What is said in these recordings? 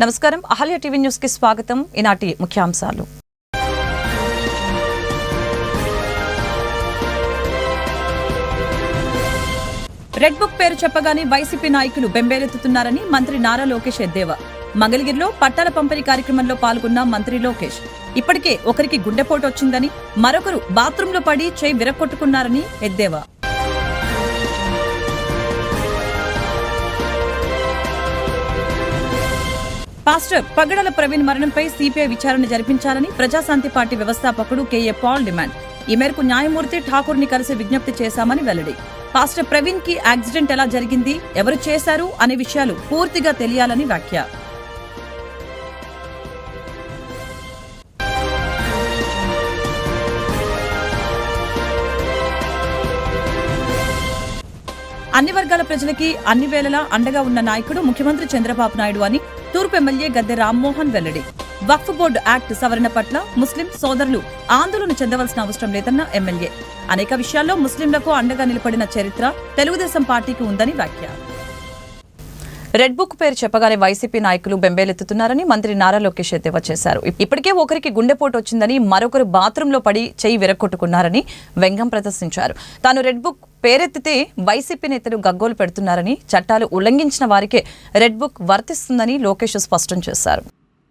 నమస్కారం, Ahalya TV news కి స్వాగతం. ఈనాటి ముఖ్యాంశాలు. రెడ్ బుక్ పేరు చెప్పగానే వైసీపీ నాయకులు బెంబేలెత్తుతున్నారని మంత్రి నారా లోకేష్ ఎద్దేవా. మంగళగిరిలో పట్టాల పంపిణీ కార్యక్రమంలో పాల్గొన్న మంత్రి లోకేష్ ఇప్పటికే ఒకరికి గుండెపోటు వచ్చిందని, మరొకరు బాత్రూంలో పడి చేయి విరక్కొట్టుకున్నారని ఎద్దేవా. పాస్టర్ పగడల ప్రవీణ్ మరణంపై సిపిఐ విచారణ జరిపించాలని ప్రజాశాంతి పార్టీ వ్యవస్థాపకుడు కేఏ పాల్ డిమాండ్. ఈ మేరకు న్యాయమూర్తి ఠాకూర్ ని కలిసి విజ్ఞప్తి చేశామని వెల్లడి. పాస్టర్ ప్రవీణ్ కి యాక్సిడెంట్ ఎలా జరిగింది, ఎవరు చేశారు అనే విషయాలు పూర్తిగా తెలియాలని వ్యాఖ్య. అన్ని వర్గాల ప్రజలకి అన్ని వేళలా అండగా ఉన్న నాయకుడు ముఖ్యమంత్రి చంద్రబాబు నాయుడు అని తూర్పు ఎమ్మెల్యే గద్దె రామ్మోహన్ వెల్లడి. వక్ఫ్ బోర్డు యాక్ట్ సవరణ పట్ల ముస్లిం సోదరులు ఆందోళన చెందవలసిన అవసరం లేదన్న ఎమ్మెల్యే. అనేక విషయాల్లో ముస్లింలకు అండగా నిలబడిన చరిత్ర తెలుగుదేశం పార్టీకి ఉందని వ్యాఖ్య. రెడ్ బుక్ పేరు చెప్పగానే వైసీపీ నాయకులు బెంబేలెత్తుతున్నారని మంత్రి నారా లోకేష్ ఎద్దేవా చేశారు. ఇప్పటికే ఒకరికి గుండెపోటు వచ్చిందని, మరొకరు బాత్రూంలో పడి చేయి విరక్కొట్టుకున్నారని వ్యంగ్యం ప్రదర్శించారు. తాను రెడ్ బుక్ పేరెత్తితే వైసీపీ నేతలు గగ్గోలు పెడుతున్నారని, చట్టాలు ఉల్లంఘించిన వారికే రెడ్ బుక్ వర్తిస్తుందని లోకేష్ స్పష్టం చేశారు.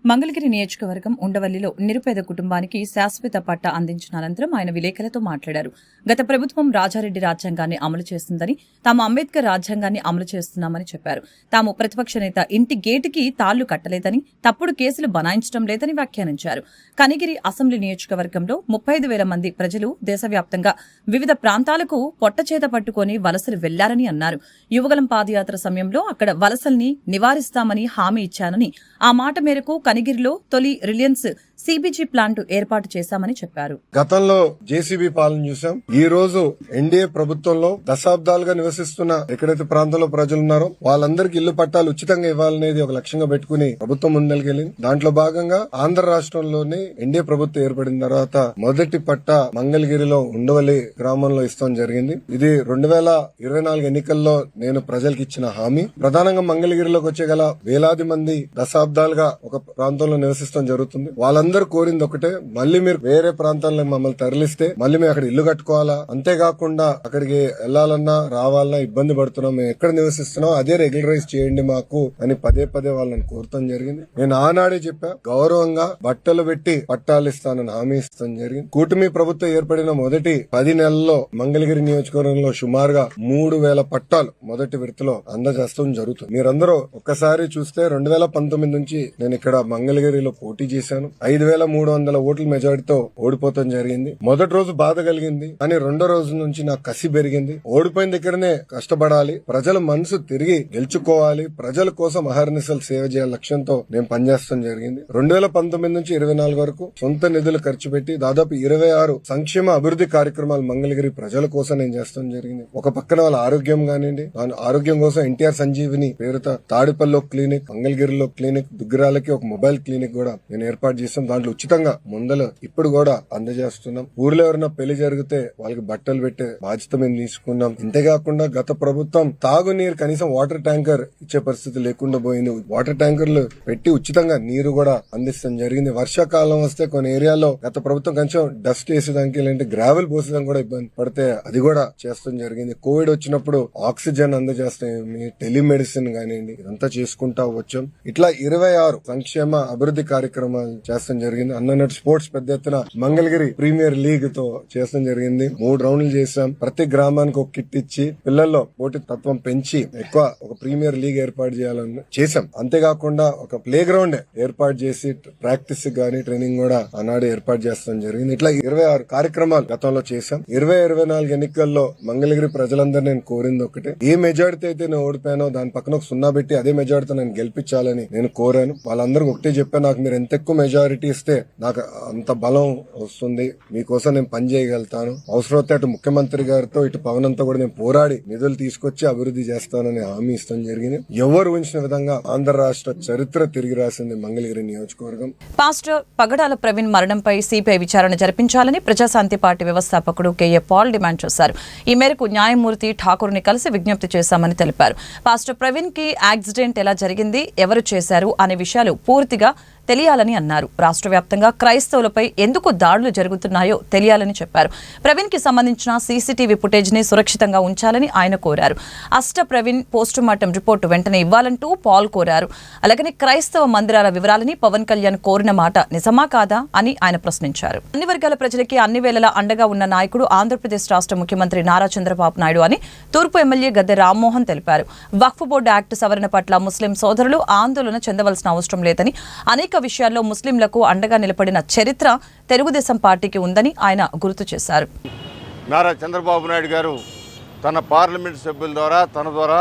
మంగళగిరి నియోజకవర్గం ఉండవల్లిలో నిరుపేద కుటుంబానికి శాశ్వత పట్టా అందించిన అనంతరం ఆయన విలేకరులతో మాట్లాడారు. గత ప్రభుత్వం రాజారెడ్డి రాజ్యాంగాన్ని అమలు చేస్తుందని, తాము అంబేద్కర్ రాజ్యాంగాన్ని అమలు చేస్తున్నామని చెప్పారు. తాము ప్రతిపక్ష నేత ఇంటి గేటుకి తాళ్లు కట్టలేదని, తప్పుడు కేసులు బనాయించడం లేదని వ్యాఖ్యానించారు. కనిగిరి అసెంబ్లీ నియోజకవర్గంలో 35,000 మంది ప్రజలు దేశవ్యాప్తంగా వివిధ ప్రాంతాలకు పొట్టచేత పట్టుకుని వలసలు వెళ్లారని అన్నారు. యువగలం పాదయాత్ర సమయంలో అక్కడ వలసల్ని నివారిస్తామని హామీ ఇచ్చానని, ఆ మాట మేరకు కనిగిరిలో తొలి రిలయన్స్ సిబిజీ ప్లాంట్ ఏర్పాటు చేశామని చెప్పారు. గతంలో జేసీబీ పాలన చూసాం. ఈ రోజు ఎన్డీఏ ప్రభుత్వంలో దశాబ్దాలుగా నివసిస్తున్న ఎక్కడైతే ప్రాంతంలో ప్రజలు ఉన్నారో వాళ్ళందరికీ ఇల్లు పట్టాలు ఉచితంగా ఇవ్వాలనేది ఒక లక్ష్యంగా పెట్టుకుని ప్రభుత్వం ముందరికెళ్లింది. దాంట్లో భాగంగా ఆంధ్ర రాష్ట్రంలోనే ఎన్డీఏ ప్రభుత్వం ఏర్పడిన తర్వాత మొదటి పట్టా మంగళగిరిలో ఉండవల్లి గ్రామంలో ఇస్తాం జరిగింది. ఇది 2024 ఎన్నికల్లో నేను ప్రజలకు ఇచ్చిన హామీ. ప్రధానంగా మంగళగిరిలోకి వచ్చే గల వేలాది మంది దశాబ్దాలుగా ఒక ప్రాంతంలో నివసిస్తాం జరుగుతుంది. వాళ్ళందరూ కోరింది ఒకటే, మళ్ళీ మీరు వేరే ప్రాంతాల్లో మమ్మల్ని తరలిస్తే మళ్ళీ మేము అక్కడ ఇల్లు కట్టుకోవాలా, అంతేకాకుండా అక్కడికి వెళ్లాలన్నా రావాలన్నా ఇబ్బంది పడుతున్నాం, మేము ఎక్కడ నివసిస్తున్నాం అదే రెగ్యులరైజ్ చేయండి మాకు అని పదే పదే వాళ్ళని కోరటం జరిగింది. నేను ఆనాడే చెప్పా, గౌరవంగా బట్టలు పెట్టి పట్టాలు ఇస్తానని హామీ ఇస్తాం జరిగింది. కూటమి ప్రభుత్వం ఏర్పడిన మొదటి 10 నెలల్లో మంగళగిరి నియోజకవర్గంలో సుమారుగా 3,000 పట్టాలు మొదటి విడతలో అందజేస్తాం జరుగుతుంది. మీరందరూ ఒక్కసారి చూస్తే 2019 నుంచి నేను ఇక్కడ మంగళగిరిలో పోటీ చేశాను. 5,300 ఓట్ల మెజారిటీతో ఓడిపోతాం జరిగింది. మొదటి రోజు బాధ కలిగింది, కానీ రెండో రోజు నుంచి నాకు కసి పెరిగింది. ఓడిపోయిన దగ్గరనే కష్టపడాలి, ప్రజల మనసు తిరిగి గెలుచుకోవాలి, ప్రజల కోసం అహర్నిశలు సేవ చేయాల లక్ష్యంతో నేను పనిచేస్తాం జరిగింది. 2019 నుంచి 24 వరకు సొంత నిధులు ఖర్చు పెట్టి దాదాపు 26 సంక్షేమ అభివృద్ధి కార్యక్రమాలు మంగళగిరి ప్రజల కోసం నేను చేస్తాం జరిగింది. ఒక పక్కన వాళ్ళ ఆరోగ్యం కానివ్వండి, ఆరోగ్యం కోసం ఎన్టీఆర్ సంజీవిని పేరుతో తాడిపల్లిలో క్లినిక్, మంగళగిరిలో క్లినిక్, దుగ్గిరాలకి ఒక మొబైల్ క్లినిక్ కూడా నేను ఏర్పాటు చేస్తాం. దాంట్లో ఉచితంగా ముందలు ఇప్పుడు కూడా అందజేస్తున్నాం. ఊర్లో ఎవరైనా పెళ్లి జరిగితే వాళ్ళకి బట్టలు పెట్టే బాధ్యత మేము తీసుకున్నాం. ఇంతేకాకుండా గత ప్రభుత్వం తాగునీరు కనీసం వాటర్ ట్యాంకర్ ఇచ్చే పరిస్థితి లేకుండా పోయింది. వాటర్ ట్యాంకర్లు పెట్టి ఉచితంగా నీరు కూడా అందిస్తాం జరిగింది. వర్షాకాలం వస్తే కొన్ని ఏరియాలో గత ప్రభుత్వం కొంచెం డస్ట్ వేసేదానికి లేదంటే గ్రావెల్ పోసేదానికి కూడా ఇబ్బంది పడితే అది కూడా చేస్తాం జరిగింది. కోవిడ్ వచ్చినప్పుడు ఆక్సిజన్ అందజేస్తాం, టెలిమెడిసిన్ కానివ్వండి, ఇదంతా చేసుకుంటా వచ్చాం. ఇట్లా 26 సంక్షేమ అభివృద్ధి కార్యక్రమాలు చేస్తాం జరిగింది. అన్నట్టు స్పోర్ట్స్ పెద్ద ఎత్తున మంగళగిరి ప్రీమియర్ లీగ్ తో చేస్తాం జరిగింది. 3 రౌండ్లు చేశాం. ప్రతి గ్రామానికి ఒక కిట్ ఇచ్చి పిల్లల్లో పోటీ తత్వం పెంచి ఎక్కువ ఒక ప్రీమియర్ లీగ్ ఏర్పాటు చేయాలని చేశాం. అంతేకాకుండా ఒక ప్లే గ్రౌండ్ ఏర్పాటు చేసి ప్రాక్టీస్ గానీ ట్రైనింగ్ కూడా ఆనాడు ఏర్పాటు చేస్తాం జరిగింది. ఇట్లా 26 కార్యక్రమాలు గతంలో చేశాం. 2024 ఎన్నికల్లో మంగళగిరి ప్రజలందరూ నేను కోరింది ఒకటే, ఏ మెజారిటీ అయితే నేను ఓడిపోయానో దాని పక్కన ఒక 0 పెట్టి అదే మెజారిటీతో నేను గెలిపించాలని నేను కోరాను. వాళ్ళందరూ ఒకటే చెప్పాను, నాకు మీరు ఎంత ఎక్కువ మెజారిటీ ఇస్తే నాకు అంత బలం వస్తుంది, మీకోసం నేను పని చేయగలుగుతాను, అవసరమైతే అటు ముఖ్యమంత్రి గారితో ఇటు పవన్ అంతా కూడా నేను పోరాడి నిధులు తీసుకొచ్చి అభివృద్ధి చేస్తానని హామీ ఇస్తాం జరిగింది. ఎవరు ఊహించిన విధంగా ఆంధ్ర రాష్ట్ర చరిత్ర తిరిగి రాసింది మంగళగిరి నియోజకవర్గం. పాస్టర్ పగడాల ప్రవీణ్ మరణంపై సిపిఐ విచారణ జరిపించాలని ప్రజాశాంతి పార్టీ వ్యవస్థాపకుడు కేఏ పాల్ డిమాండ్ చేశారు. ఈ మేరకు న్యాయమూర్తి ఠాకూర్ని కలిసి విజ్ఞప్తి చేశామని తెలిపారు. పాస్టర్ ప్రవీణ్ కి యాక్సిడెంట్ ఎలా జరిగింది, ఎవరు చేశారు అనే విషయాలు పూర్తిగా తెలియాలని అన్నారు. రాష్ట్ర వ్యాప్తంగా క్రైస్తవులపై ఎందుకు దాడులు జరుగుతున్నాయో తెలియాలని చెప్పారు. ప్రవీణ్ కి సంబంధించిన సీసీటీవీ ఫుటేజ్ ని సురక్షితంగా ఉంచాలని ఆయన కోరారు. అష్ట ప్రవీణ్ పోస్టుమార్టం రిపోర్టు వెంటనే ఇవ్వాలంటూ పాల్ కోరారు. అలాగని క్రైస్తవ మందిరాల వివరాలని పవన్ కళ్యాణ్ కోరిన మాట నిజమా కాదా అని ఆయన ప్రశ్నించారు. అన్ని వర్గాల ప్రజలకి అన్ని వేళలా అండగా ఉన్న నాయకుడు ఆంధ్రప్రదేశ్ రాష్ట్ర ముఖ్యమంత్రి నారా చంద్రబాబు నాయుడు అని తూర్పు ఎమ్మెల్యే గద్దె రామ్మోహన్ తెలిపారు. వక్ఫ్ బోర్డు యాక్ట్ సవరణ పట్ల ముస్లిం సోదరులు ఆందోళన చెందవలసిన అవసరం లేదని, అనేక విషయాల్లో ముస్లింలకు అండగా నిలబడిన చరిత్ర తెలుగుదేశం పార్టీకి ఉందని ఆయన గుర్తు చేశారు. నారా చంద్రబాబు నాయుడు గారు తన పార్లమెంట్ సభ్యుల ద్వారా తన ద్వారా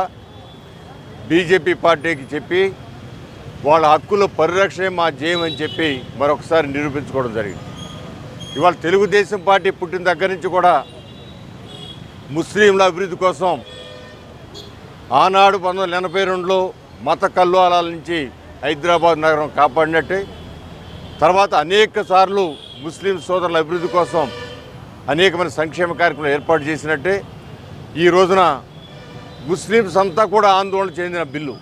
బీజేపీ పార్టీకి చెప్పి వాళ్ళ హక్కుల పరిరక్షణే మా జయం అని చెప్పి మరొకసారి నిరూపించుకోవడం జరిగింది. ఇవాళ తెలుగుదేశం పార్టీ పుట్టిన దగ్గర నుంచి కూడా ముస్లింల అభివృద్ధి కోసం ఆనాడు 1982లో మత కల్లోలాల నుంచి హైదరాబాద్ నగరం కాపాడినట్టే, తర్వాత అనేక సార్లు ముస్లిం సోదరుల అభివృద్ధి కోసం అనేకమైన సంక్షేమ కార్యక్రమాలు ఏర్పాటు చేసినట్టే ఈ రోజున ముస్లింస్ అంతా కూడా ఆందోళన చెందిన బిల్లు.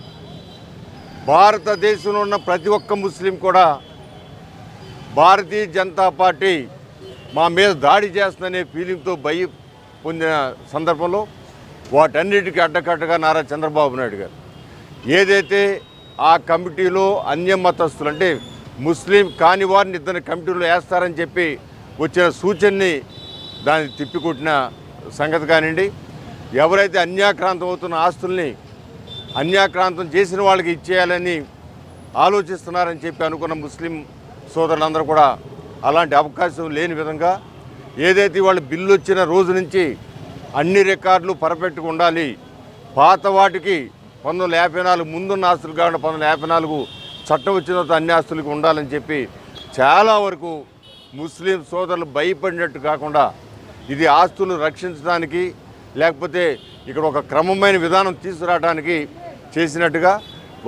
భారతదేశంలో ఉన్న ప్రతి ఒక్క ముస్లిం కూడా భారతీయ జనతా పార్టీ మా మీద దాడి చేస్తుందనే ఫీలింగ్తో భయం పొందిన సందర్భంలో వాటన్నిటికీ అడ్డకట్టగా నారా చంద్రబాబు నాయుడు గారు ఏదైతే ఆ కమిటీలో అన్య మతస్థులు అంటే ముస్లిం కాని వారిని ఇద్దరు కమిటీలో వేస్తారని చెప్పి వచ్చిన సూచనని దాన్ని తిప్పికొట్టిన సంగతి కానివ్వండి, ఎవరైతే అన్యాక్రాంతం అవుతున్న ఆస్తుల్ని అన్యాక్రాంతం చేసిన వాళ్ళకి ఇచ్చేయాలని ఆలోచిస్తున్నారని చెప్పి అనుకున్న ముస్లిం సోదరులందరూ కూడా అలాంటి అవకాశం లేని విధంగా ఏదైతే వాళ్ళు బిల్లు వచ్చిన రోజు నుంచి అన్ని రికార్డులు పర్ఫెక్ట్గా ఉండాలి, పాత వాటికి 1954 ముందున్న ఆస్తులు కాకుండా 1954 చట్టం వచ్చిన తర్వాత అన్ని ఆస్తులకు ఉండాలని చెప్పి చాలా వరకు ముస్లిం సోదరులు భయపడినట్టు కాకుండా ఇది ఆస్తులు రక్షించడానికి లేకపోతే ఇక్కడ ఒక క్రమమైన విధానం తీసుకురావడానికి చేసినట్టుగా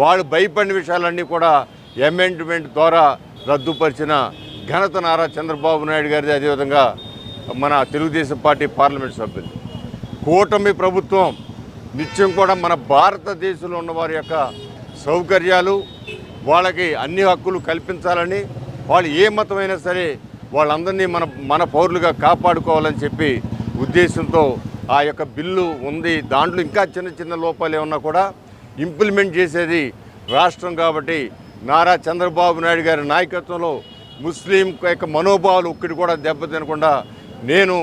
వాళ్ళు భయపడిన విషయాలన్నీ కూడా అమెండ్మెంట్ ద్వారా రద్దుపరిచిన ఘనత నారా చంద్రబాబు నాయుడు గారిది, అదేవిధంగా మన తెలుగుదేశం పార్టీ పార్లమెంట్ సభ్యులు. కూటమి ప్రభుత్వం నిత్యం కూడా మన భారతదేశంలో ఉన్న వారి యొక్క సౌకర్యాలు వాళ్ళకి అన్ని హక్కులు కల్పించాలని, వాళ్ళు ఏ మతమైనా సరే వాళ్ళందరినీ మన పౌరులుగా కాపాడుకోవాలని చెప్పి ఉద్దేశంతో ఆ యొక్క బిల్లు ఉంది. దాంట్లో ఇంకా చిన్న చిన్న లోపాలు ఏమన్నా కూడా ఇంప్లిమెంట్ చేసేది రాష్ట్రం కాబట్టి నారా చంద్రబాబు నాయుడు గారి నాయకత్వంలో ముస్లిం యొక్క మనోభావాలు ఒక్కటి కూడా దెబ్బతినకుండా నేను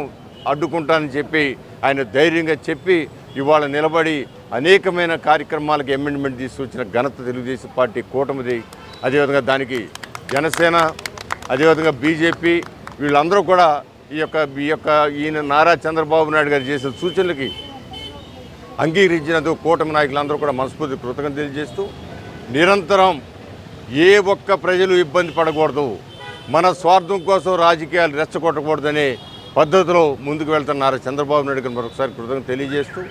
అడ్డుకుంటానని చెప్పి ఆయన ధైర్యంగా చెప్పి ఇవాళ నిలబడి అనేకమైన కార్యక్రమాలకు అమెండ్మెంట్ తీసుకొచ్చిన ఘనత తెలుగుదేశం పార్టీ కూటమిది. అదేవిధంగా దానికి జనసేన, అదేవిధంగా బీజేపీ వీళ్ళందరూ కూడా ఈయన నారా చంద్రబాబు నాయుడు గారు చేసిన సూచనలకి అంగీకరించినందుకు కూటమి నాయకులందరూ కూడా మనస్ఫూర్తి కృతజ్ఞతలు తెలియజేస్తూ నిరంతరం ఏ ఒక్క ప్రజలు ఇబ్బంది పడకూడదు, మన స్వార్థం కోసం రాజకీయాలు రెచ్చగొట్టకూడదనే పద్ధతిలో ముందుకు వెళ్తున్నారు చంద్రబాబు నాయుడు గారు మరొకసారి కృతజ్ఞత తెలియజేస్తూ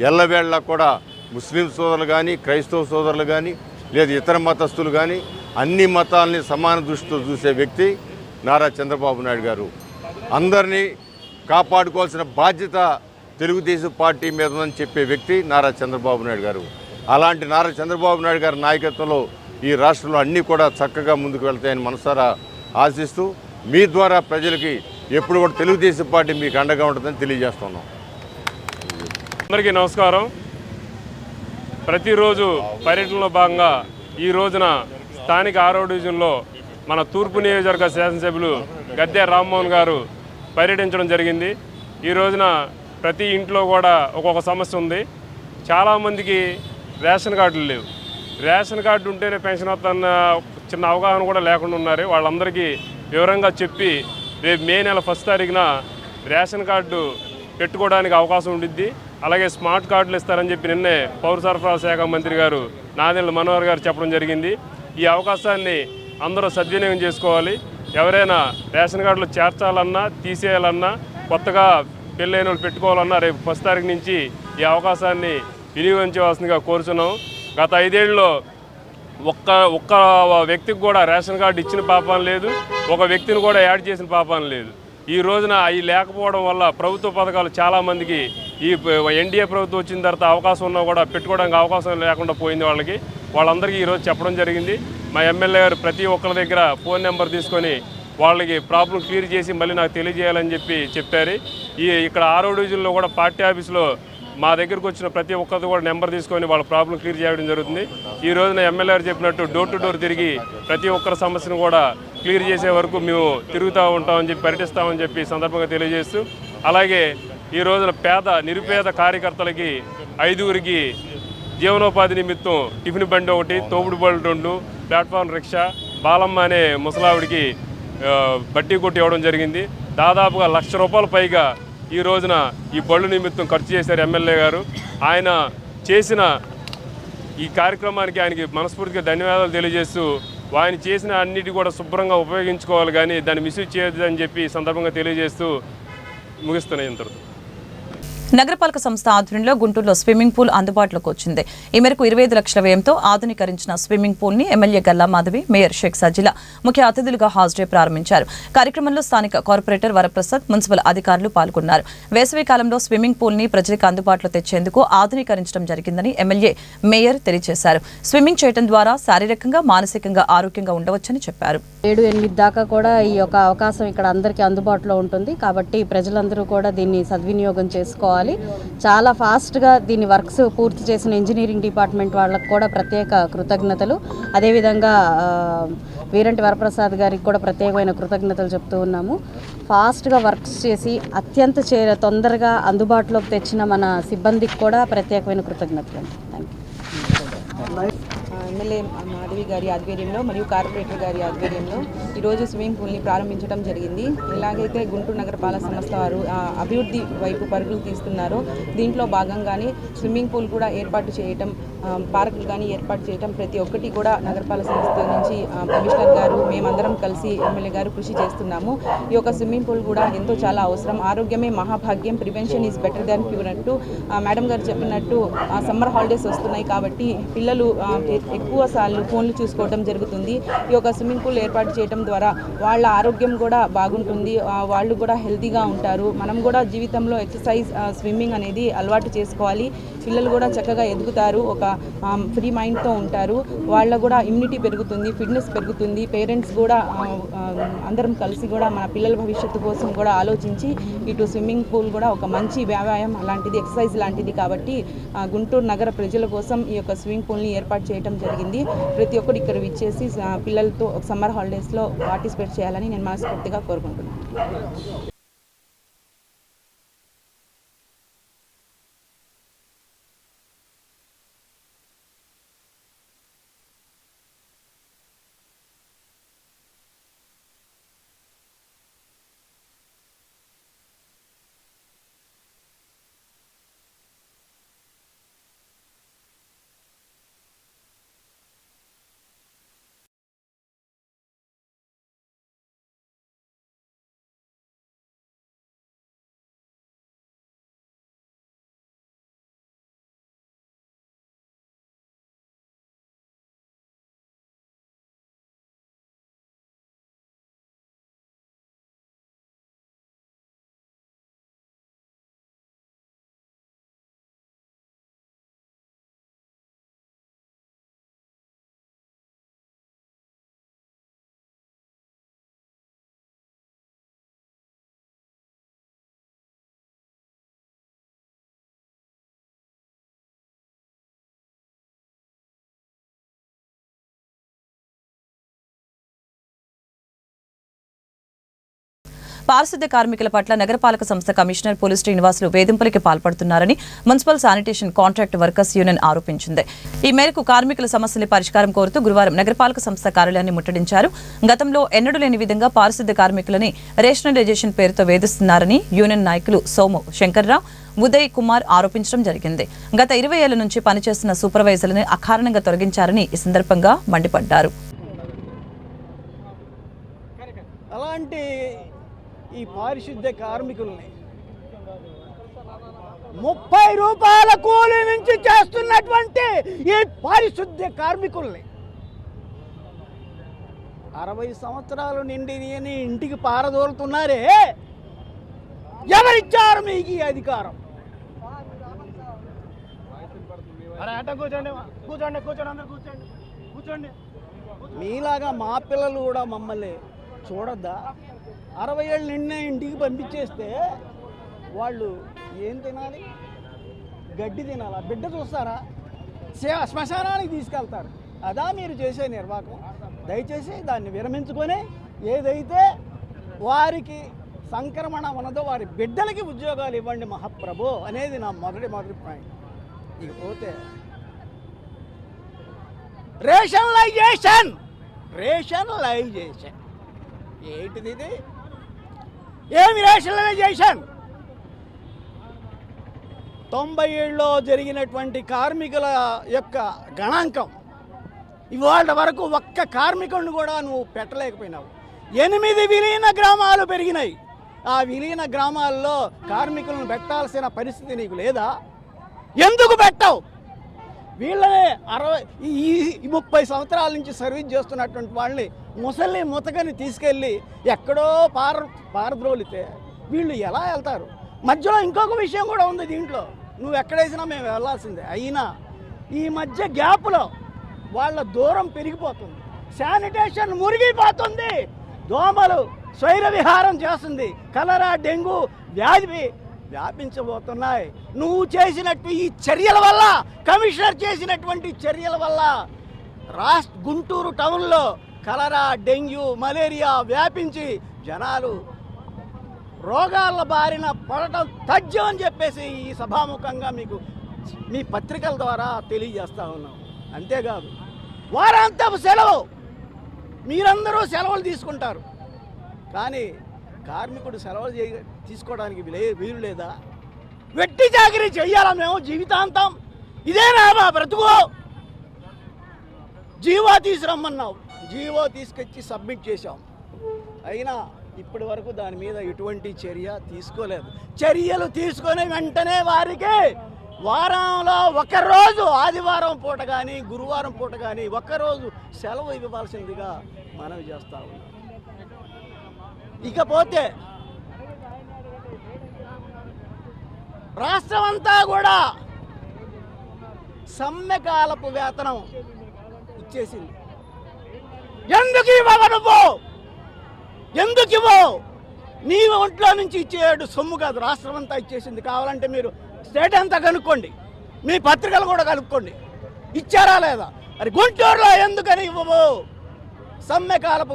ఎల్లవేళలా కూడా ముస్లిం సోదరులు కానీ క్రైస్తవ సోదరులు కానీ లేదా ఇతర మతస్థులు కానీ అన్ని మతాలని సమాన దృష్టితో చూసే వ్యక్తి నారా చంద్రబాబు నాయుడు గారు. అందరినీ కాపాడుకోవాల్సిన బాధ్యత తెలుగుదేశం పార్టీ మీద ఉందని చెప్పే వ్యక్తి నారా చంద్రబాబు నాయుడు గారు. అలాంటి నారా చంద్రబాబు నాయుడు గారి నాయకత్వంలో ఈ రాష్ట్రంలో అన్నీ కూడా చక్కగా ముందుకు వెళ్తాయని మనసారా ఆశిస్తూ మీ ద్వారా ప్రజలకి ఎప్పుడు కూడా తెలుగుదేశం పార్టీ మీకు అండగా ఉంటుందని తెలియజేస్తున్నాం. అందరికీ నమస్కారం. ప్రతిరోజు పర్యటనలో భాగంగా ఈ రోజున స్థానిక 6వ డివిజన్లో మన తూర్పు నియోజకవర్గ శాసనసభ్యులు గద్దె రామ్మోహన్ గారు పర్యటించడం జరిగింది. ఈ రోజున ప్రతి ఇంట్లో కూడా ఒక్కొక్క సమస్య ఉంది. చాలామందికి రేషన్ కార్డులు లేవు. రేషన్ కార్డు ఉంటేనే పెన్షన్ వస్తున్న చిన్న అవగాహన కూడా లేకుండా ఉన్నారు. వాళ్ళందరికీ వివరంగా చెప్పి రేపు మే నెల 1వ తారీఖున రేషన్ కార్డు పెట్టుకోవడానికి అవకాశం ఉండిద్ది. అలాగే స్మార్ట్ కార్డులు ఇస్తారని చెప్పి నిన్నే పౌర సరఫరాల శాఖ మంత్రి గారు నాదెండ్ల మనోహర్ గారు చెప్పడం జరిగింది. ఈ అవకాశాన్ని అందరూ సద్వినియోగం చేసుకోవాలి. ఎవరైనా రేషన్ కార్డులు చేర్చాలన్నా తీసేయాలన్నా కొత్తగా పెళ్ళైన వాళ్ళు పెట్టుకోవాలన్నా రేపు 1 తారీఖు నుంచి ఈ అవకాశాన్ని వినియోగించవలసిందిగా కోరుచున్నాం. గత 5 ఏళ్ళలో ఒక్క వ్యక్తికి కూడా రేషన్ కార్డు ఇచ్చిన పాపం లేదు, ఒక వ్యక్తిని కూడా యాడ్ చేసిన పాపం లేదు. ఈ రోజున అవి లేకపోవడం వల్ల ప్రభుత్వ పథకాలు చాలామందికి ఈ ఎన్డీఏ ప్రభుత్వం వచ్చిన తర్వాత అవకాశం ఉన్నా కూడా పెట్టుకోవడానికి అవకాశం లేకుండా పోయింది. వాళ్ళందరికీ ఈరోజు చెప్పడం జరిగింది. మా ఎమ్మెల్యే గారు ప్రతి ఒక్కరి దగ్గర ఫోన్ నెంబర్ తీసుకొని వాళ్ళకి ప్రాబ్లం క్లియర్ చేసి మళ్ళీ నాకు తెలియజేయాలని చెప్పారు. ఇక్కడ 6వ డివిజన్లో కూడా పార్టీ ఆఫీస్లో మా దగ్గరకు వచ్చిన ప్రతి ఒక్కరిది కూడా నెంబర్ తీసుకొని వాళ్ళ ప్రాబ్లం క్లియర్ చేయడం జరుగుతుంది. ఈ రోజున ఎమ్మెల్యే గారు చెప్పినట్టు డోర్ టు డోర్ తిరిగి ప్రతి ఒక్కరి సమస్యను కూడా క్లియర్ చేసే వరకు మేము తిరుగుతూ ఉంటామని చెప్పి పర్యటిస్తామని చెప్పి సందర్భంగా తెలియజేస్తూ, అలాగే ఈ రోజున నిరుపేద కార్యకర్తలకి 5గురికి జీవనోపాధి నిమిత్తం టిఫిన్ బండి 1, తోపుడు బళ్ళు 2, ప్లాట్ఫామ్ రిక్షా, బాలమ్మ అనే ముసలావిడికి బడ్డీ కొట్టి ఇవ్వడం జరిగింది. దాదాపుగా ₹1,00,000 పైగా ఈ రోజున ఈ బళ్ళు నిమిత్తం ఖర్చు చేశారు ఎమ్మెల్యే గారు. ఆయన చేసిన ఈ కార్యక్రమానికి ఆయనకి మనస్ఫూర్తిగా ధన్యవాదాలు తెలియజేస్తూ, ఆయన చేసిన అన్నిటి కూడా శుభ్రంగా ఉపయోగించుకోవాలి కానీ దాన్ని మిస్యూజ్ చేయొద్దని చెప్పి సందర్భంగా తెలియజేస్తూ ముగిస్తున్నాయి. ఇంతలో నగరపాలక సంస్థ ఆధ్వర్యంలో గుంటూరులో స్విమ్మింగ్ పూల్ అందుబాటులోకి వచ్చింది. ఈ మేరకు 25 లక్షల వ్యయంతో ఆధునీకరించిన స్విమ్మింగ్ పూల్ ని ఎమ్మెల్యే గల్లా మాధవి, మేయర్ షేక్ సజిలా ముఖ్య అతిథులుగా హాజరై ప్రారంభించారు. కార్యక్రమంలో స్థానిక కార్పొరేటర్ వరప్రసాద్, మున్సిపల్ అధికారులు పాల్గొన్నారు. వేసవి కాలంలో స్విమ్మింగ్ పూల్ ని ప్రజలకు అందుబాటులో తెచ్చేందుకు ఆధునీకరించడం జరిగిందని ఎమ్మెల్యే, మేయర్ తెలియజేశారు. స్విమ్మింగ్ చేయడం ద్వారా శారీరకంగా, మానసికంగా ఆరోగ్యంగా ఉండవచ్చని చెప్పారు. 7-8 దాకా కూడా ఈ యొక్క అవకాశం ఇక్కడ అందరికీ అందుబాటులో ఉంటుంది. కాబట్టి ప్రజలందరూ కూడా దీన్ని సద్వినియోగం చేసుకోవాలి. చాలా ఫాస్ట్గా దీన్ని వర్క్స్ పూర్తి చేసిన ఇంజనీరింగ్ డిపార్ట్మెంట్ వాళ్ళకు కూడా ప్రత్యేక కృతజ్ఞతలు. అదేవిధంగా వీరంటి వరప్రసాద్ గారికి కూడా ప్రత్యేకమైన కృతజ్ఞతలు చెప్తూ ఉన్నాము. ఫాస్ట్గా వర్క్స్ చేసి అత్యంత తొందరగా అందుబాటులోకి తెచ్చిన మన సిబ్బందికి కూడా ప్రత్యేకమైన కృతజ్ఞతలు. Thank you. ఎమ్మెల్యే మాధవి గారి ఆధ్వర్యంలో మరియు కార్పొరేటర్ గారి ఆధ్వర్యంలో ఈరోజు స్విమ్మింగ్ పూల్ని ప్రారంభించడం జరిగింది. ఎలాగైతే గుంటూరు నగరపాలక సంస్థ వారు అభివృద్ధి వైపు పరుగులు తీస్తున్నారో దీంట్లో భాగంగానే స్విమ్మింగ్ పూల్ కూడా ఏర్పాటు చేయటం, పార్కులు కానీ ఏర్పాటు చేయటం ప్రతి ఒక్కటి కూడా నగరపాలక సంస్థ నుంచి కమిషనర్ గారు, మేమందరం కలిసి ఎమ్మెల్యే గారు కృషి చేస్తున్నాము. ఈ యొక్క స్విమ్మింగ్ పూల్ కూడా ఎంతో చాలా అవసరం. ఆరోగ్యమే మహాభాగ్యం, prevention is better than cure అంటూ మేడం గారు చెప్పినట్టు సమ్మర్ హాలిడేస్ వస్తున్నాయి కాబట్టి పిల్లలు ఎక్కువ సార్లు ఫోన్లు చూసుకోవడం జరుగుతుంది. ఈ యొక్క స్విమ్మింగ్ పూల్ ఏర్పాటు చేయడం ద్వారా వాళ్ళ ఆరోగ్యం కూడా బాగుంటుంది, వాళ్ళు కూడా హెల్తీగా ఉంటారు. మనం కూడా జీవితంలో ఎక్సర్సైజ్, స్విమ్మింగ్ అనేది అలవాటు చేసుకోవాలి. పిల్లలు కూడా చక్కగా ఎదుగుతారు, ఒక ఫ్రీ మైండ్తో ఉంటారు. వాళ్ళ కూడా ఇమ్యూనిటీ పెరుగుతుంది, ఫిట్నెస్ పెరుగుతుంది. పేరెంట్స్ కూడా అందరం కలిసి కూడా మన పిల్లల భవిష్యత్తు కోసం కూడా ఆలోచించి ఇటు స్విమ్మింగ్ పూల్ కూడా ఒక మంచి వ్యాయామం లాంటిది, ఎక్సర్సైజ్ లాంటిది. కాబట్టి గుంటూరు నగర ప్రజల కోసం ఈ యొక్క స్విమ్మింగ్ పూల్ని ఏర్పాటు చేయడం జరిగింది. ప్రతి ఒక్కరు ఇక్కడ విచ్చేసి పిల్లలతో సమ్మర్ హాలిడేస్లో పార్టిసిపేట్ చేయాలని నేను మనస్ఫూర్తిగా కోరుకుంటున్నాను. పారిశుద్ధ్య కార్మికుల పట్ల నగరపాలక సంస్థ కమిషనర్ పులి శ్రీనివాసులు వేధింపులకి పాల్పడుతున్నారని municipal sanitation contract workers union ఆరోపించింది. ఈ మేరకు కార్మికుల సమస్యల పరిష్కారం కోరుతూ గురువారం నగరపాలక సంస్థ కార్యాలయాన్ని ముట్టడించారు. గతంలో ఎన్నడూ లేని విధంగా పారిశుద్ధ్య కార్మికులని రేషనలైజేషన్ పేరుతో వేధిస్తున్నారని యూనియన్ నాయకులు సోము శంకర్రావు, ఉదయ్ కుమార్ ఆరోపించడం జరిగింది. గత 20 ఏళ్ల నుంచి పనిచేస్తున్న సూపర్వైజర్లను అకారణంగా తొలగించారని ఈ సందర్భంగా మండిపడ్డారు. ఇలాంటి ఈ పారిశుద్ధ్య కార్మికుల్ని 30 రూపాయల కూలీ నుంచి చేస్తున్నటువంటి ఈ పారిశుద్ధ్య కార్మికుల్ని 60 సంవత్సరాలు నిండి ఇంటికి పారదోలుతున్నారే, ఎవరిచ్చారు మీకు ఈ అధికారం? మీలాగా మా పిల్లలు కూడా మమ్మల్ని చూడద్దా? 60 ఏళ్ళు నిన్నే ఇంటికి పంపించేస్తే వాళ్ళు ఏం తినాలి? గడ్డి తినాలా? బిడ్డ చూస్తారా? శ్మశానానికి తీసుకెళ్తారు. అదా మీరు చేసే నిర్వాహకం? దయచేసి దాన్ని విరమించుకొని ఏదైతే వారికి సంక్రమణ ఉన్నదో వారి బిడ్డలకి ఉద్యోగాలు ఇవ్వండి మహాప్రభు అనేది నా మొదటి పాయింట్. ఇకపోతే రేషనలైజేషన్ ఏంటిది? ఇది ఏమి రేషనలైజేషన్? 90 ఏళ్ళలో జరిగినటువంటి కార్మికుల యొక్క గణాంకం ఇవాళ వరకు ఒక్క కార్మికుడిని కూడా నువ్వు పెట్టలేకపోయినావు. 8 విలీన గ్రామాలు పెరిగినాయి. ఆ విలీన గ్రామాల్లో కార్మికులను పెట్టాల్సిన పరిస్థితి నీకు లేదా? ఎందుకు పెట్టావు? వీళ్ళనే 30 సంవత్సరాల నుంచి సర్వీస్ చేస్తున్నటువంటి వాళ్ళని ముసలి ముతకని తీసుకెళ్ళి ఎక్కడో పారద్రోలితే వీళ్ళు ఎలా వెళ్తారు? మధ్యలో ఇంకొక విషయం కూడా ఉంది దీంట్లో. నువ్వు ఎక్కడేసినా మేము వెళ్ళాల్సిందే. అయినా ఈ మధ్య గ్యాప్లో వాళ్ళ దూరం పెరిగిపోతుంది, శానిటేషన్ మురిగిపోతుంది, దోమలు స్వైర విహారం చేస్తుంది, కలరా డెంగ్యూ వ్యాధి వ్యాపించబోతున్నాయి. నువ్వు చేసినట్టు ఈ చర్యల వల్ల, కమిషనర్ చేసినటువంటి చర్యల వల్ల గుంటూరు టౌన్లో కలరా డెంగ్యూ మలేరియా వ్యాపించి జనాలు రోగాల బారిన పడటం తథ్యం అని చెప్పేసి ఈ సభాముఖంగా మీకు మీ పత్రికల ద్వారా తెలియజేస్తా ఉన్నాం. అంతేకాదు వారాంతపు సెలవు, మీరందరూ సెలవులు తీసుకుంటారు, కానీ కార్మికుడు సెలవులు తీసుకోవడానికి వీలు లేదా? వెట్టి చాకరీ చెయ్యాలా మేము జీవితాంతం? ఇదేనా మా బ్రతుకు? జీవో తీసురమ్మన్నావు, జీవో తీసుకొచ్చి సబ్మిట్ చేశాం. అయినా ఇప్పటి వరకు దాని మీద ఎటువంటి చర్య తీసుకోలేదు. చర్యలు తీసుకొని వెంటనే వారికి వారంలో ఒకరోజు, ఆదివారం పూట కానీ గురువారం పూట కానీ ఒకరోజు సెలవు ఇవ్వాల్సిందిగా మనవి చేస్తా ఉన్నాం. ఇకపోతే రాష్ట్రం అంతా కూడా సమ్మెకాలపు వేతనం ఇచ్చేసింది. ఎందుకు ఇవ్వవు నువ్వు? ఎందుకు ఇవ్వవు? నీ ఒంట్లో నుంచి ఇచ్చేడు సొమ్ము కాదు, రాష్ట్రం అంతా ఇచ్చేసింది. కావాలంటే మీరు స్టేట్ అంతా కనుక్కోండి, మీ పత్రికలు కూడా కనుక్కోండి, ఇచ్చారా లేదా. మరి గుంటూరులో ఎందుకని ఇవ్వవు? సమ్మెకాలపు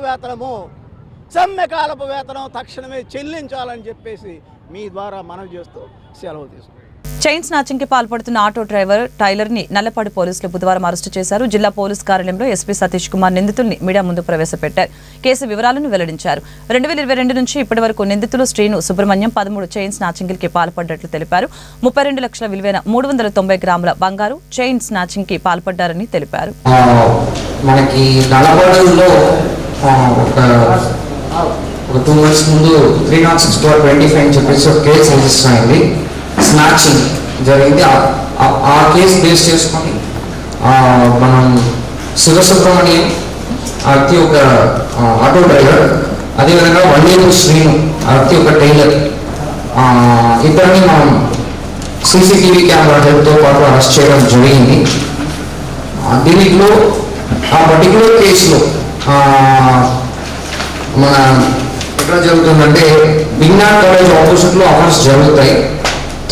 వేతనం తక్షణమే చెల్లించాలని చెప్పేసి మీ ద్వారా మనవి చేస్తూ సెలవు తీసుకుంటాం. చైన్ స్నాచింగ్ కి పాల్పడుతున్న ఆటో డ్రైవర్ టైలర్ ని నల్లపాడు పోలీసులు బుధవారం అరెస్టు చేశారు. జిల్లా పోలీస్ కార్యాలయంలో ఎస్పీ సతీష్ కుమార్ నిందితుల్ని మీడియా ముందు ప్రవేశపెట్టారు. కేసు వివరాలను వెల్లడించారు. 2022 నుంచి ఇప్పటి వరకు నిందితులు శ్రీను, సుబ్రహ్మణ్యం 13 చైన్ స్నాచింగ్ కి పాల్పడ్డట్లు తెలిపారు. 32 లక్షల విలువైన 390 గ్రాముల బంగారు చైన్ స్నాచింగ్ కి పాల్పడ్డారని తెలిపారు. మనకి నల్లపాడులో ఒక 2 months ముందు 306/25 అని చెప్పేసి ఒక కేసు రిజిస్టర్ అయింది. స్నాచింగ్ జరిగింది. ఆ కేసు బేస్ చేసుకొని మనం శివసుబ్రహ్మణ్యం అతి ఒక ఆటో డ్రైవర్, అదేవిధంగా వల్లేరు శ్రీను అతి ఒక టైలర్, ఇద్దరిని మనం సీసీటీవీ కెమెరా హెల్ప్తో పాటు అరెస్ట్ చేయడం జరిగింది. దీనిలో ఆ పర్టికులర్ కేసులో మన ఎట్లా జరుగుతుందంటే బిగ్నార్ కాలేజ్ ఆపోజిట్లో అఫెన్స్ జరుగుతాయి.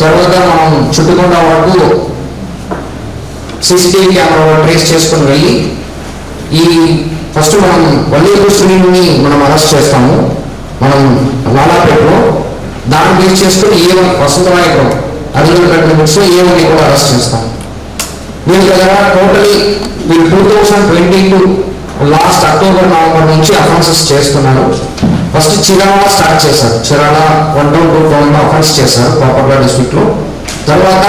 తర్వాత మనం చుట్టుకొండ వరకు సీసీటీవీ కెమెరా ట్రేస్ చేసుకుని వెళ్ళి ఫస్ట్ మనం వల్లేరు శ్రీని మనం అరెస్ట్ చేస్తాము. మనం లాలాపేటలో దాన్ని బేస్ చేసుకుని వసంతనాయకుడు అర్జున్ ఏమని కూడా అరెస్ట్ చేస్తాము. వీళ్ళ దగ్గర టోటలీ వీళ్ళు 2022 లాస్ట్ అక్టోబర్ నవంబర్ నుంచి అఫెన్సెస్ చేస్తున్నారు. ఫస్ట్ చిరాల స్టార్ట్ చేశారు. చిరాల 1 town 2 town అఫెన్స్ చేశారు బాపట్ల డిస్ట్రిక్ట్ లో. తర్వాత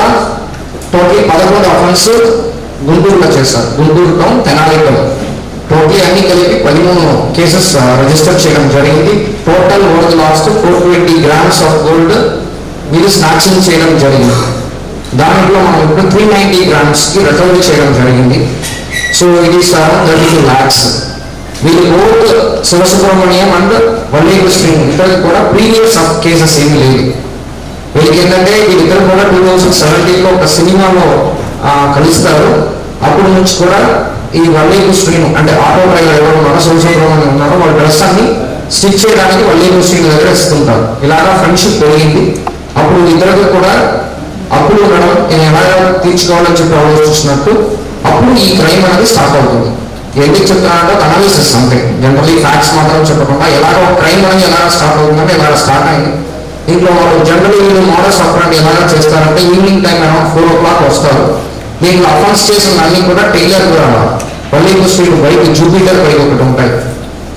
టోటల్ 11 అఫెన్స్ గుంటూరులో చేశారు. Guntur town, Tenali town total అన్ని కలిపి 13 కేసెస్ రిజిస్టర్ చేయడం జరిగింది. Total worth last 420 grams of gold వీళ్ళు స్నాచింగ్ చేయడం జరిగింది. దాంట్లో మనం ఇప్పుడు 390 grams రికవరీ చేయడం జరిగింది. సో ఇది 32 lakhs. వీళ్ళు బోత్ శివసుబ్రహ్మణ్యం అండ్ వల్లేరు శ్రీను ఇద్దరికి కూడా ప్రీవియస్ ఆఫ్ కేసెస్ ఏమీ లేదు. వీళ్ళకి ఏంటంటే వీళ్ళిద్దరు కూడా 2017లో ఒక సినిమాలో కలుస్తారు. అప్పటి నుంచి కూడా ఈ వల్లేరు శ్రీను అంటే ఆటో డ్రైవర్ ఎవరు ఉన్నారో శివసుబ్రహ్మణ్యం ఉన్నారో వాళ్ళ డ్రెస్ అన్ని స్టిచ్ చేయడానికి వల్లేరు శ్రీను దగ్గర ఇస్తుంటారు. ఇలాగా ఫ్రెండ్షిప్ పెరిగింది. అప్పుడు ఇద్దరికి కూడా అప్పుడు ఉండడం నేను ఎలాగా తీర్చుకోవాలని చెప్పి ఆలోచిస్తున్నట్టు అప్పుడు ఈ క్రైమ్ అనేది స్టార్ట్ అవుతుంది. ఎందుకు చెప్తున్నానంటే ఒక అనాలిసిస్ అంతే, జనరల్లీ ఫ్యాక్ట్స్ మాత్రం చెప్పకుండా ఎలాగ ఒక క్రైమ్ అనేది ఎలా స్టార్ట్ అవుతుందంటే ఎలాగ స్టార్ట్ అయింది. దీంట్లో జనరల్లీ వీళ్ళు మోడల్స్ ఆపరేట్ ఎలాగ చేస్తారంటే ఈవినింగ్ టైం అరౌండ్ 4 o'clock వస్తారు. దీంట్లో అఫెన్స్ చేసిన అన్ని కూడా tailor Valleru street bike Jupiter bike ఒకటి ఉంటాయి,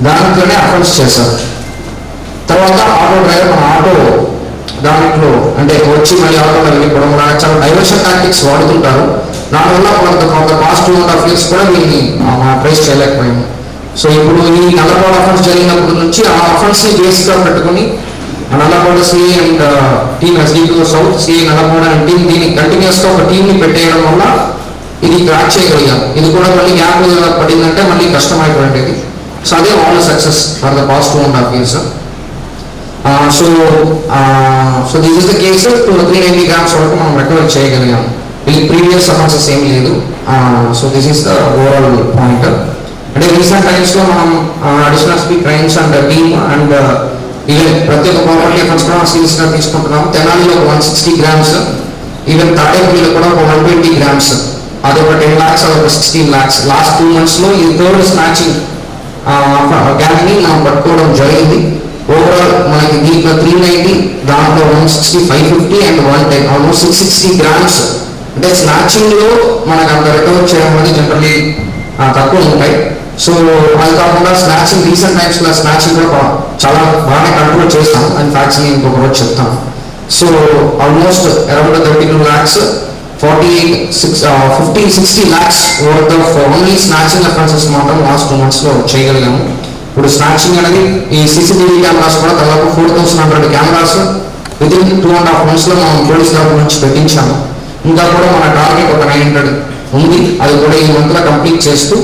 దాంట్లోనే అఫెన్స్ చేశారు. తర్వాత ఆటో డ్రైవర్ మన ఆటో దాంట్లో అంటే వచ్చి మళ్ళీ ఆటోలో వెళ్ళిపోవడం చాలా డైవర్షన్ టాక్టిక్స్ వాడుతుంటారు. దానివల్ల కొంత పాస్ట్ 2.5 years కూడా వీళ్ళని ట్రేస్ చేయలేకపోయాము. సో ఇప్పుడు ఈ నల్లగొండ అఫెన్స్ జరిగినప్పటి నుంచి ఆ అఫెన్స్ బేస్గా పెట్టుకుని Nalgonda CI and team SDPO south CI Nalgonda and team దీన్ని కంటిన్యూస్గా ఒక టీంని పెట్టేయడం వల్ల ఇది క్రాక్ చేయగలిగాం. ఇది కూడా మళ్ళీ గ్యాప్ పడిందంటే మళ్ళీ కష్టమైపోయింది. సో అదే all success for the past 2.5 years. So this is the case 390 grams వరకు మనం రికవర్ చేయగలిగాం. వీళ్ళకి ప్రీవియస్ అఫెన్సెస్ ఏమీ లేదు. So this is the overall point. అంటే రీసెంట్ టైమ్స్లో మనం additional SP crimes and team and even ప్రతి ఒక్క ప్రాపర్టీ అఫెన్స్ కూడా సీరియస్గా తీసుకుంటున్నాము. తెనాలిలో 160 grams, ఈవెన్ తాడేపల్లిలో కూడా ఒక 120 grams, అదొక 10 lakhs, అదొక 16 lakhs. లాస్ట్ 2 monthsలో ఈ థర్డ్ స్నాచింగ్ గ్యాంగ్ని మనం పట్టుకోవడం జరిగింది. ఓవరాల్ మనకి దీంట్లో 390, దాంట్లో 160, 550 అండ్ 110, ఆల్మోస్ట్ 660 grams. అంటే స్నాచింగ్ లో మనకు అంత రికవర్ చేయడం అనేది జనరల్లీ తక్కువ ఉంటాయి. సో అది కాకుండా స్నాచింగ్ రీసెంట్ టైమ్స్ లో స్నాచింగ్ కూడా చాలా బాగా కంట్రోల్ చేస్తాం అని ఫ్యాక్ట్స్ నేను ఇంకొక రోజు చెప్తాను. So almost around 32 lakhs, 50-60 lakhs worth of only snatching offences మాత్రం లాస్ట్ 2 months లో చేయగలిగాము. ఇప్పుడు స్నాచింగ్ అనేది ఈ సీసీటీవీ కెమెరాస్ కూడా దాదాపు 4,100 cameras వితిన్ 2.5 months లో మనం పోలీస్ తరఫు నుంచి పెట్టించాము. ఇంకా కూడా మన టార్గెట్ ఒక 900 ఉంది, అది కూడా ఈ మంత్లో కంప్లీట్ చేస్తూ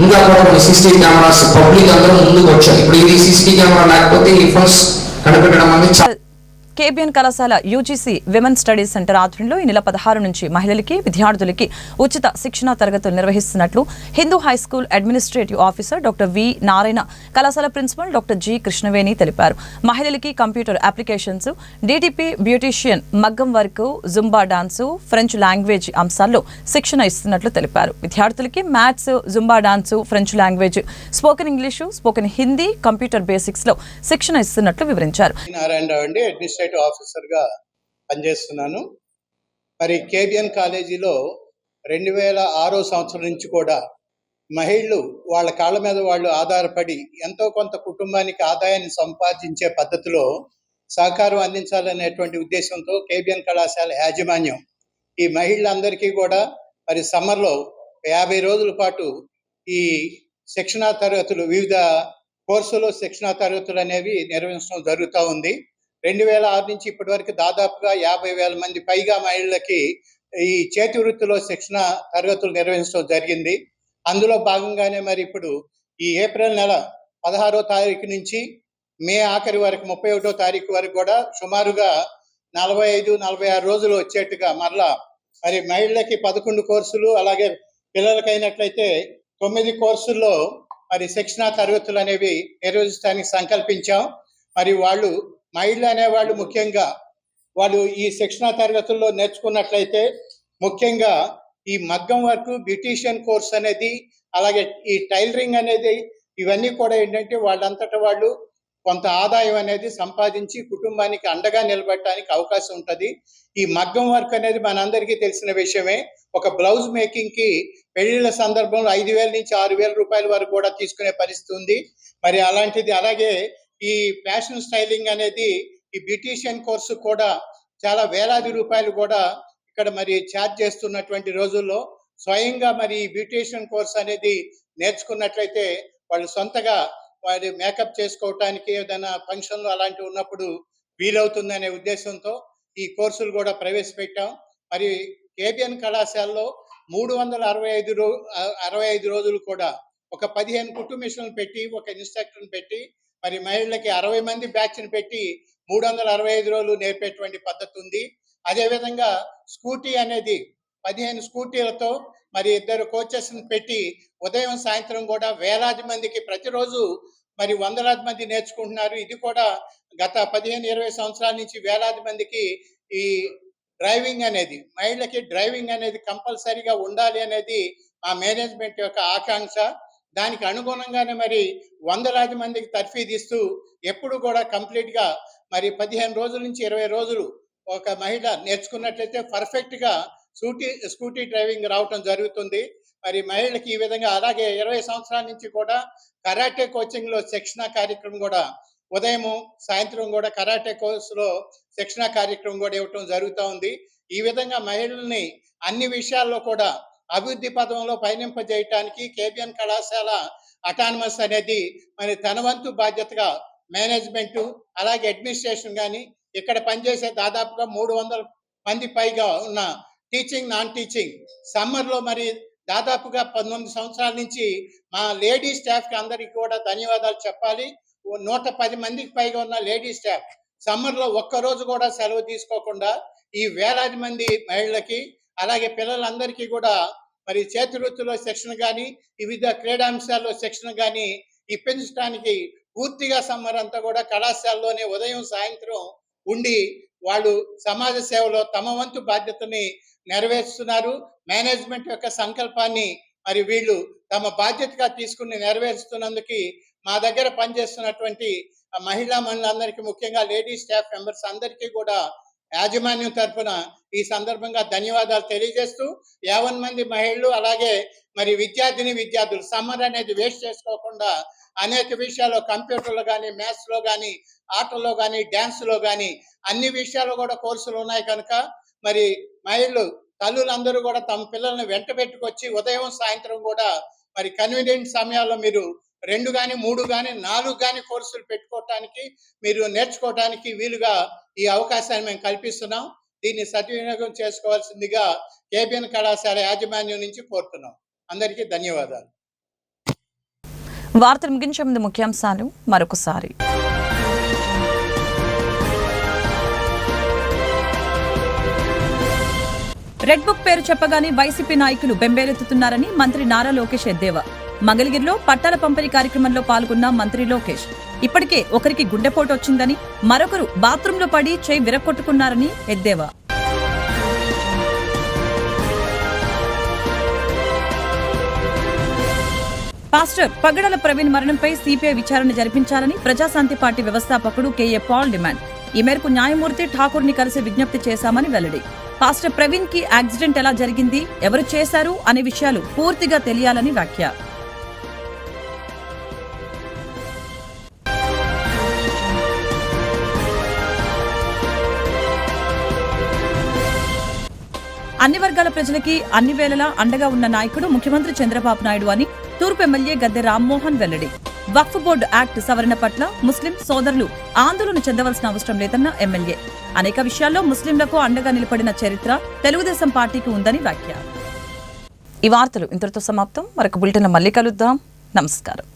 ఇంకా కూడా కొన్ని సీసీటీవీ కెమెరాస్ పబ్లిక్ అందరూ ముందుకు వచ్చాయి. ఇప్పుడు ఇది సీసీటీవీ కెమెరా లేకపోతే ఈ ఫండ్స్ కనిపెట్టడం అనేది కేబిఎన్ కళాశాల యూజీసీ విమెన్ స్టడీస్ సెంటర్ ఆధ్వర్యంలో ఈ నెల 16 నుంచి మహిళలకి విద్యార్థులకి ఉచిత శిక్షణా తరగతులు నిర్వహిస్తున్నట్లు Hindu high school administrative officer doctor V Narayana, కళాశాల ప్రిన్సిపల్ డాక్టర్ జి కృష్ణవేణి తెలిపారు. మహిళలకి కంప్యూటర్ అప్లికేషన్స్, డిటిపి, బ్యూటీషియన్, మగ్గం work, Zumba dance, French language అంశాల్లో శిక్షణ ఇస్తున్నట్లు తెలిపారు. విద్యార్థులకి maths, Zumba dance, French language, spoken English, spoken Hindi, computer basics లో శిక్షణ ఇస్తున్నట్లు వివరించారు. ఆఫీసర్గా పనిచేస్తున్నాను. మరి కేబిఎన్ కాలేజీలో 2006 సంవత్సరం నుంచి కూడా మహిళలు వాళ్ళ కాళ్ళ మీద వాళ్ళు ఆధారపడి ఎంతో కొంత కుటుంబానికి ఆదాయాన్ని సంపాదించే పద్ధతిలో సహకారం అందించాలనేటువంటి ఉద్దేశంతో కేబిఎన్ కళాశాల యాజమాన్యం ఈ మహిళలందరికీ కూడా మరి సమ్మర్లో 50 రోజుల పాటు ఈ శిక్షణా తరగతులు, వివిధ కోర్సులో శిక్షణా తరగతులు అనేవి నిర్వహించడం జరుగుతూ ఉంది. 2006 నుంచి ఇప్పటి వరకు దాదాపుగా 50,000 మంది పైగా మహిళలకి ఈ చేతి వృత్తిలో శిక్షణ తరగతులు నిర్వహించడం జరిగింది. అందులో భాగంగానే మరి ఇప్పుడు ఈ ఏప్రిల్ నెల 16వ తారీఖు నుంచి మే ఆఖరి వరకు 31వ తారీఖు వరకు కూడా సుమారుగా 45-46 రోజులు వచ్చేట్టుగా మరలా మరి మహిళలకి 11 కోర్సులు, అలాగే పిల్లలకైనట్లయితే 9 కోర్సుల్లో మరి శిక్షణా తరగతులు అనేవి నిర్వహించడానికి సంకల్పించాం. మరి మహిళలు అనేవాళ్ళు ముఖ్యంగా వాళ్ళు ఈ శిక్షణా తరగతుల్లో నేర్చుకున్నట్లయితే ముఖ్యంగా ఈ మగ్గం వర్క్, బ్యూటీషియన్ కోర్స్ అనేది, అలాగే ఈ టైలరింగ్ అనేది, ఇవన్నీ కూడా ఏంటంటే వాళ్ళంతటా వాళ్ళు కొంత ఆదాయం అనేది సంపాదించి కుటుంబానికి అండగా నిలబడటానికి అవకాశం ఉంటుంది. ఈ మగ్గం వర్క్ అనేది మనందరికీ తెలిసిన విషయమే. ఒక బ్లౌజ్ మేకింగ్ కి పెళ్లిళ్ళ సందర్భంలో 5,000 నుంచి 6,000 రూపాయల వరకు కూడా తీసుకునే పరిస్థితి ఉంది. మరి అలాంటిది, అలాగే ఈ ఫ్యాషన్ స్టైలింగ్ అనేది, ఈ బ్యూటీషియన్ కోర్సు కూడా చాలా వేలాది రూపాయలు కూడా ఇక్కడ మరి ఛార్జ్ చేస్తున్నటువంటి రోజుల్లో స్వయంగా మరి ఈ బ్యూటీషియన్ కోర్స్ అనేది నేర్చుకున్నట్లయితే వాళ్ళు సొంతగా వారి మేకప్ చేసుకోవటానికి ఏదైనా ఫంక్షన్లు అలాంటివి ఉన్నప్పుడు వీలవుతుందనే ఉద్దేశంతో ఈ కోర్సులు కూడా ప్రవేశపెట్టాం. మరి కేబిఎన్ కళాశాలలో 365 రోజులు కూడా ఒక 15 కుట్టు మిషన్లు పెట్టి, ఒక ఇన్స్ట్రక్టర్ని పెట్టి, మరి మహిళలకి 60 మంది బ్యాచ్ని పెట్టి 365 రోజులు నేర్పేటువంటి పద్ధతి ఉంది. అదేవిధంగా స్కూటీ అనేది 15 స్కూటీలతో మరి 2 కోచెస్ని పెట్టి ఉదయం సాయంత్రం కూడా వేలాది మందికి ప్రతిరోజు మరి వందలాది మంది నేర్చుకుంటున్నారు. ఇది కూడా గత 15-20 సంవత్సరాల నుంచి వేలాది మందికి ఈ డ్రైవింగ్ అనేది, మహిళలకి డ్రైవింగ్ అనేది కంపల్సరీగా ఉండాలి అనేది ఆ మేనేజ్మెంట్ యొక్క ఆకాంక్ష. దానికి అనుగుణంగానే మరి వందలాది మందికి తర్ఫీదిస్తూ ఎప్పుడు కూడా కంప్లీట్గా మరి 15 రోజుల నుంచి 20 రోజులు ఒక మహిళ నేర్చుకున్నట్లయితే పర్ఫెక్ట్గా స్కూటీ డ్రైవింగ్ రావటం జరుగుతుంది. మరి మహిళలకి ఈ విధంగా అలాగే 20 సంవత్సరాల నుంచి కూడా కరాటే కోచింగ్లో శిక్షణ కార్యక్రమం కూడా ఉదయము సాయంత్రం కూడా కరాటే కోర్సులో శిక్షణ కార్యక్రమం కూడా ఇవ్వటం జరుగుతూ ఉంది. ఈ విధంగా మహిళల్ని అన్ని విషయాల్లో కూడా అభివృద్ధి పదంలో పయనింపజేయటానికి కేబిఎన్ కళాశాల అటానమస్ అనేది మరి తన వంతు బాధ్యతగా మేనేజ్మెంటు అలాగే అడ్మినిస్ట్రేషన్ కానీ ఇక్కడ పనిచేసే దాదాపుగా 300 మంది పైగా ఉన్న టీచింగ్ నాన్ టీచింగ్ సమ్మర్లో మరి దాదాపుగా 19 సంవత్సరాల నుంచి మా లేడీ స్టాఫ్కి అందరికీ కూడా ధన్యవాదాలు చెప్పాలి. 110 మందికి పైగా ఉన్న లేడీ స్టాఫ్ సమ్మర్లో ఒక్కరోజు కూడా సెలవు తీసుకోకుండా ఈ వేలాది మంది మహిళలకి అలాగే పిల్లలందరికీ కూడా మరి చేతి వృత్తిలో శిక్షణ కానీ వివిధ క్రీడాంశాల్లో శిక్షణ కానీ ఇప్పించడానికి పూర్తిగా సమ్మర్ అంతా కూడా కళాశాలలోనే ఉదయం సాయంత్రం ఉండి వాళ్ళు సమాజ సేవలో తమ వంతు బాధ్యతని నెరవేరుస్తున్నారు. మేనేజ్మెంట్ యొక్క సంకల్పాన్ని మరి వీళ్ళు తమ బాధ్యతగా తీసుకుని నెరవేరుస్తున్నందుకు మా దగ్గర పనిచేస్తున్నటువంటి మహిళా మనులందరికీ ముఖ్యంగా లేడీ స్టాఫ్ మెంబర్స్ అందరికీ కూడా యాజమాన్యం తరఫున ఈ సందర్భంగా ధన్యవాదాలు తెలియజేస్తూ 50 మంది మహిళలు అలాగే మరి విద్యార్థులు సమ్మర్ అనేది వేస్ట్ చేసుకోకుండా అనేక విషయాల్లో కంప్యూటర్లో కానీ మ్యాథ్స్లో కానీ ఆటల్లో కానీ డ్యాన్స్లో కానీ అన్ని విషయాల్లో కూడా కోర్సులు ఉన్నాయి కనుక మరి మహిళలు తల్లులందరూ కూడా తమ పిల్లల్ని వెంట పెట్టుకొచ్చి ఉదయం సాయంత్రం కూడా మరి కన్వీనియంట్ సమయాల్లో మీరు 2 కానీ 3 కానీ 4 కానీ కోర్సులు పెట్టుకోవటానికి మీరు నేర్చుకోవటానికి వీలుగా ఈ అవకాశాన్ని మేము కల్పిస్తున్నాం. దీన్ని సద్వినియోగం చేసుకోవాల్సిందిగా కేబిఎన్ కళాశాల యాజమాన్యం నుంచి కోరుతున్నాం. అందరికీ ధన్యవాదాలు. వార్తలు ముగించే ముందు ముఖ్యాంశాలు మరొకసారి. రెడ్ బుక్ పేరు చెప్పగానే వైసీపీ నాయకులు బెంబేలెత్తుతున్నారని మంత్రి నారా లోకేష్ ఎద్దేవా. మంగళగిరిలో పట్టాల పంపిణీ కార్యక్రమంలో పాల్గొన్న మంత్రి లోకేష్ ఇప్పటికే ఒకరికి గుండెపోటు వచ్చిందని మరొకరు బాత్రూంలో పడి చేయి విరక్కొట్టుకున్నారని ఎద్దేవా. పాస్టర్ పగడల ప్రవీణ్ మరణంపై సిపిఐ విచారణ జరిపించాలని ప్రజాశాంతి పార్టీ వ్యవస్థాపకుడు కేఏ పాల్ డిమాండ్. ఈ మేరకు న్యాయమూర్తి ఠాకూర్ ని కలిసి విజ్ఞప్తి చేశామని వెల్లడి. పాస్టర్ ప్రవీణ్ కి యాక్సిడెంట్ ఎలా జరిగింది, ఎవరు చేశారు అనే విషయాలు పూర్తిగా తెలియాలని వ్యాఖ్య. అన్ని వర్గాల ప్రజలకి అన్ని వేళలా అండగా ఉన్న నాయకుడు ముఖ్యమంత్రి చంద్రబాబు నాయుడు అని తూర్పు ఎమ్మెల్యే గద్దె రామ్మోహన్ వెల్లడి. వక్ఫ్ బోర్డు యాక్ట్ సవరణ పట్ల ముస్లిం సోదరులు ఆందోళన చెందవలసిన అవసరం లేదన్న ఎమ్మెల్యే. అనేక విషయాల్లో ముస్లింలకు అండగా నిలబడిన చరిత్ర తెలుగుదేశం పార్టీకి ఉందని వ్యాఖ్య. ఈ వార్తలు ఇంతటితో సమాప్తం. మరొక బులెటిన్లో మళ్ళీ కలుద్దాం. నమస్కారం.